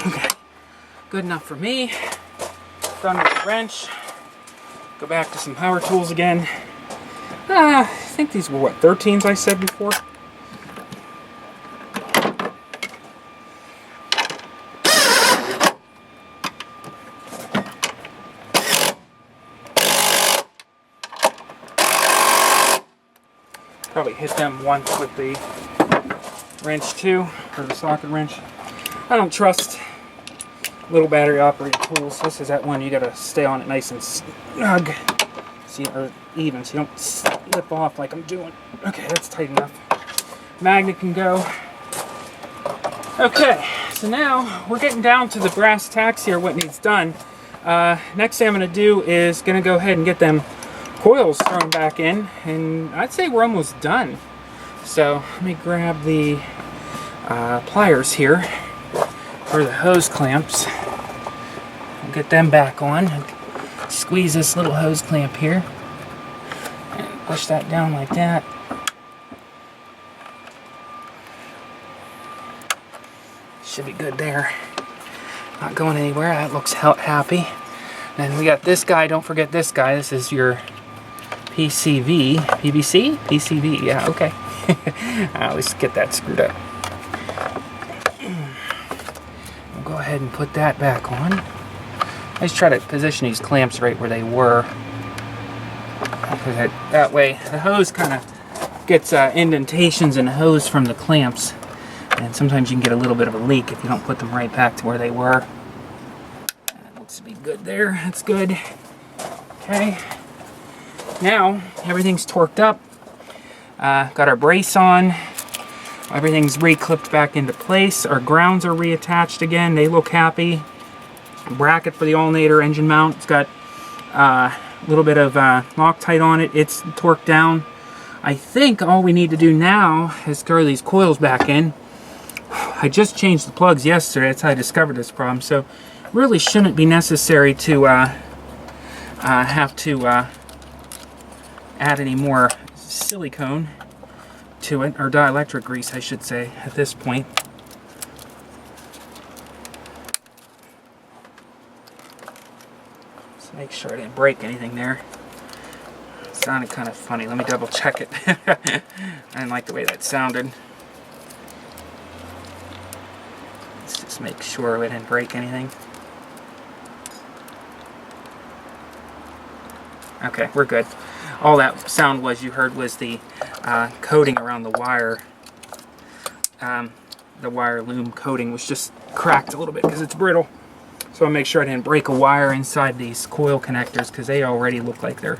Okay, good enough for me. Done with the wrench. Go back to some power tools again. I think these were, what, 13s I said before? Probably hit them once with the wrench too, or the socket wrench. I don't trust little battery operated tools. This is that one you gotta stay on it nice and snug, or even, so you don't slip off like I'm doing. Okay, that's tight enough. Magnet can go. Okay, so now we're getting down to the brass tacks here, what needs done. Next thing I'm gonna do is gonna go ahead and get them coils thrown back in, and I'd say we're almost done. So let me grab the pliers here for the hose clamps. We'll get them back on. Squeeze this little hose clamp here and push that down like that. Should be good there. Not going anywhere. That looks happy. And we got this guy. Don't forget this guy. This is your PCV. PVC? PCV. Yeah, okay. I always get that screwed up. We'll go ahead and put that back on. I just try to position these clamps right where they were. That way the hose kind of gets indentations in the hose from the clamps. And sometimes you can get a little bit of a leak if you don't put them right back to where they were. That looks to be good there. That's good. Okay. Now, everything's torqued up. Got our brace on. Everything's re-clipped back into place. Our grounds are reattached again. They look happy. Bracket for the alternator engine mount. It's got a little bit of Loctite on it. It's torqued down. I think all we need to do now is throw these coils back in. I just changed the plugs yesterday. That's how I discovered this problem. So really shouldn't be necessary to have to add any more silicone to it, or dielectric grease I should say at this point. Let's make sure I didn't break anything there. It sounded kind of funny. Let me double check it. I didn't like the way that sounded. Let's just make sure we didn't break anything. Okay, we're good. All that sound you heard was the coating around the wire. The wire loom coating was just cracked a little bit because it's brittle. So I'll make sure I didn't break a wire inside these coil connectors because they already look like they're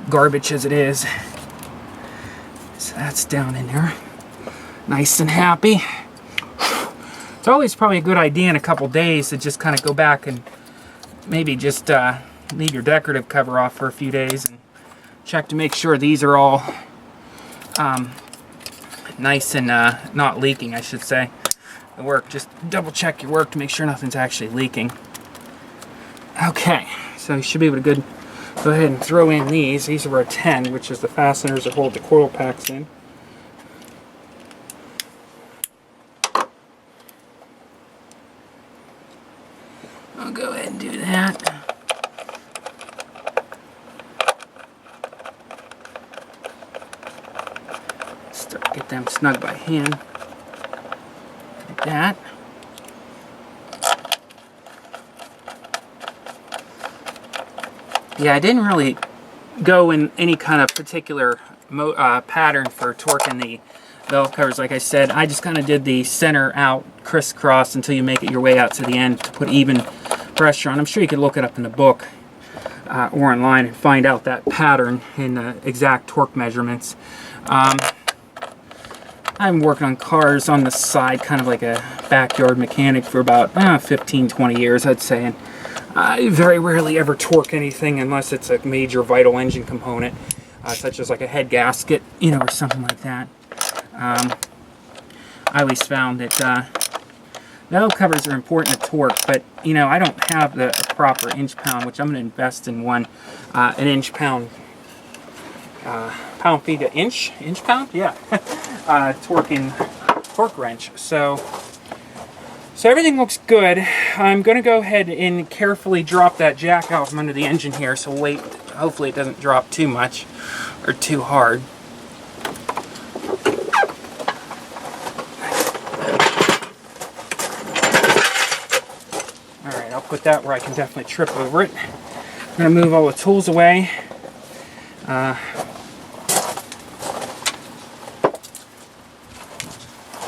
garbage as it is. So that's down in there. Nice and happy. It's always probably a good idea in a couple days to just kind of go back and maybe just leave your decorative cover off for a few days and check to make sure these are all nice and not leaking, I should say. The work, just double check your work to make sure nothing's actually leaking. Okay, so you should be able to go ahead and throw in these. These are a 10, which is the fasteners that hold the coil packs in. I'll go ahead and do that. Get them snug by hand, like that. Yeah, I didn't really go in any kind of particular pattern for torquing the valve covers. Like I said, I just kind of did the center out crisscross until you make it your way out to the end to put even pressure on. I'm sure you could look it up in the book or online and find out that pattern and exact torque measurements. I'm working on cars on the side, kind of like a backyard mechanic for about 15, 20 years, I'd say. And I very rarely ever torque anything unless it's a major vital engine component, such as like a head gasket, you know, or something like that. I always found that valve covers are important to torque, but, you know, I don't have the proper inch-pound, which I'm going to invest in one, an inch-pound. Pound feet to inch pound, yeah. Torque wrench. So everything looks good. I'm going to go ahead and carefully drop that jack out from under the engine here. So wait, hopefully it doesn't drop too much or too hard. All right, I'll put that where I can definitely trip over it. I'm going to move all the tools away.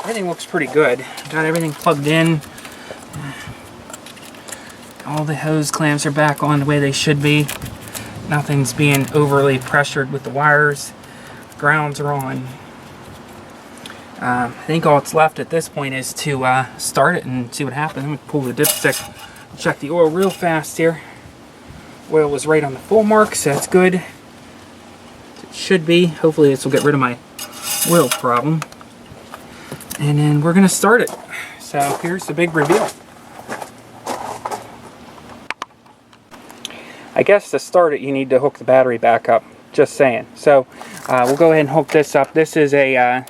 Everything looks pretty good. Got everything plugged in. All the hose clamps are back on the way they should be. Nothing's being overly pressured with the wires. Grounds are on. I think all that's left at this point is to start it and see what happens. I'm going to pull the dipstick, check the oil real fast here. Oil was right on the full mark, so that's good. It should be. Hopefully this will get rid of my oil problem. And then we're going to start it. So here's the big reveal. I guess to start it you need to hook the battery back up. Just saying. So we'll go ahead and hook this up. This is a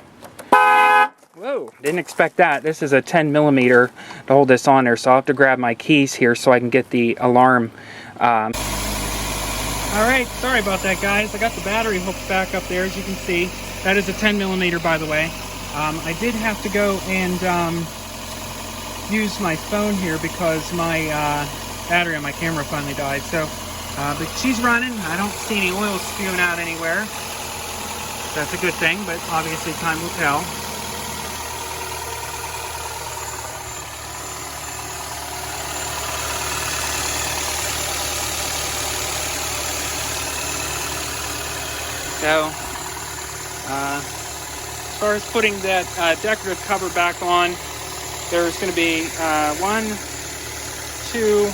whoa, didn't expect that. This is a 10 millimeter to hold this on there. So I'll have to grab my keys here so I can get the alarm. Alright, sorry about that, guys. I got the battery hooked back up there, as you can see. That is a 10 millimeter, by the way. I did have to go and use my phone here because my battery on my camera finally died. So, but she's running. I don't see any oil spewing out anywhere. That's a good thing, but obviously time will tell. So as far as putting that decorative cover back on, there's going to be 1, 2,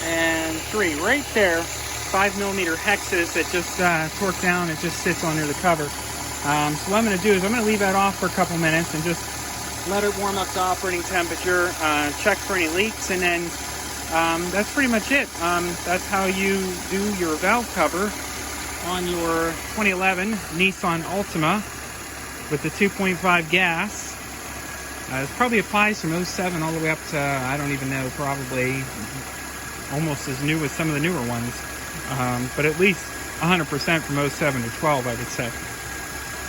and 3 right there, 5mm hexes that just torque down. It just sits on near the cover. So what I'm going to do is I'm going to leave that off for a couple minutes and just let it warm up to operating temperature, check for any leaks, and then that's pretty much it. That's how you do your valve cover on your 2011 Nissan Altima with the 2.5 gas. It probably applies from 07 all the way up to, I don't even know, probably almost as new as some of the newer ones. But at least 100% from 07 to 12, I would say.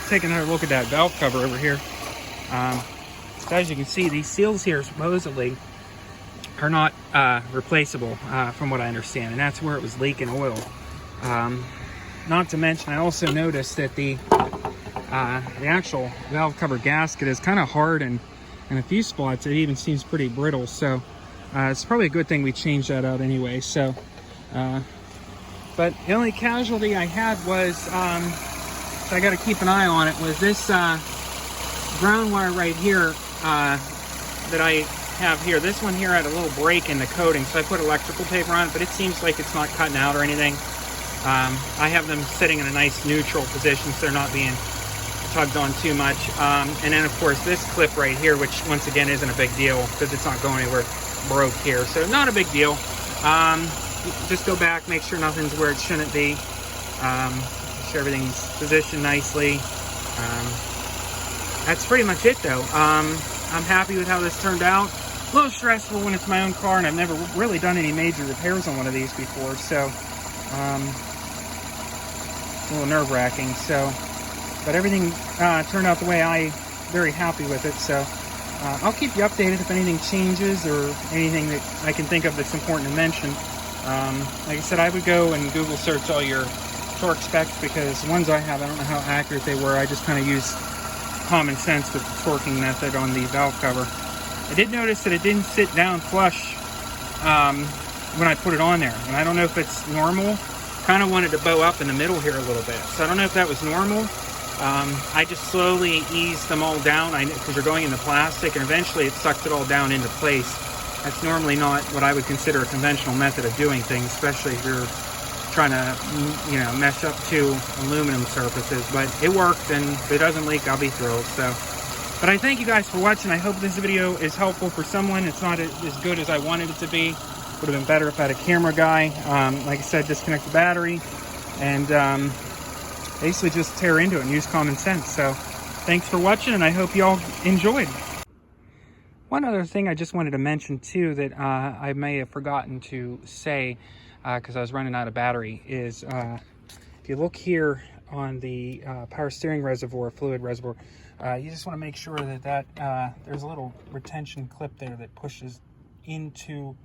Take another look at that valve cover over here. So as you can see, these seals here supposedly are not replaceable, from what I understand, and that's where it was leaking oil. Not to mention, I also noticed that the actual valve cover gasket is kind of hard, and in a few spots it even seems pretty brittle. So it's probably a good thing we changed that out anyway. So, but the only casualty I had was, so I got to keep an eye on it, was this ground wire right here that I have here. This one here had a little break in the coating, so I put electrical paper on it, but it seems like it's not cutting out or anything. I have them sitting in a nice neutral position so they're not being tugged on too much. And then of course this clip right here, which once again isn't a big deal because it's not going anywhere, broke here, so not a big deal. Just go back, make sure nothing's where it shouldn't be, make sure everything's positioned nicely. That's pretty much it though. I'm happy with how this turned out. A little stressful when it's my own car, and I've never really done any major repairs on one of these before, so it's a little nerve-wracking. So, but everything turned out the way very happy with it. So I'll keep you updated if anything changes or anything that I can think of that's important to mention. Like I said, I would go and Google search all your torque specs, because the ones I have, I don't know how accurate they were. I just kind of used common sense with the torquing method on the valve cover. I did notice that it didn't sit down flush when I put it on there, and I don't know if it's normal. Kind of wanted to bow up in the middle here a little bit, so I don't know if that was normal. I just slowly eased them all down because you're going into plastic, and eventually it sucked it all down into place. That's normally not what I would consider a conventional method of doing things, especially if you're trying to, mesh up two aluminum surfaces. But it worked, and if it doesn't leak, I'll be thrilled. So, but I thank you guys for watching. I hope this video is helpful for someone. It's not as good as I wanted it to be. Would have been better if I had a camera guy. Like I said, disconnect the battery and basically just tear into it and use common sense. So thanks for watching, and I hope you all enjoyed. One other thing I just wanted to mention too that I may have forgotten to say because I was running out of battery is if you look here on the power steering reservoir, fluid reservoir, you just want to make sure that there's a little retention clip there that pushes into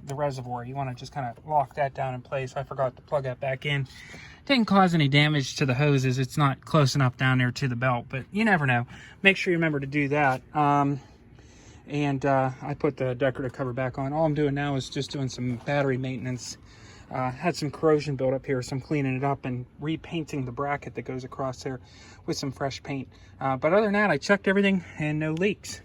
the reservoir. You want to just kind of lock that down in place. I forgot to plug that back in. Didn't cause any damage to the hoses. It's not close enough down there to the belt, but you never know. Make sure you remember to do that. And I put the decorative cover back on. All I'm doing now is just doing some battery maintenance. Had some corrosion built up here, so I'm cleaning it up and repainting the bracket that goes across there with some fresh paint. But other than that, I checked everything and no leaks.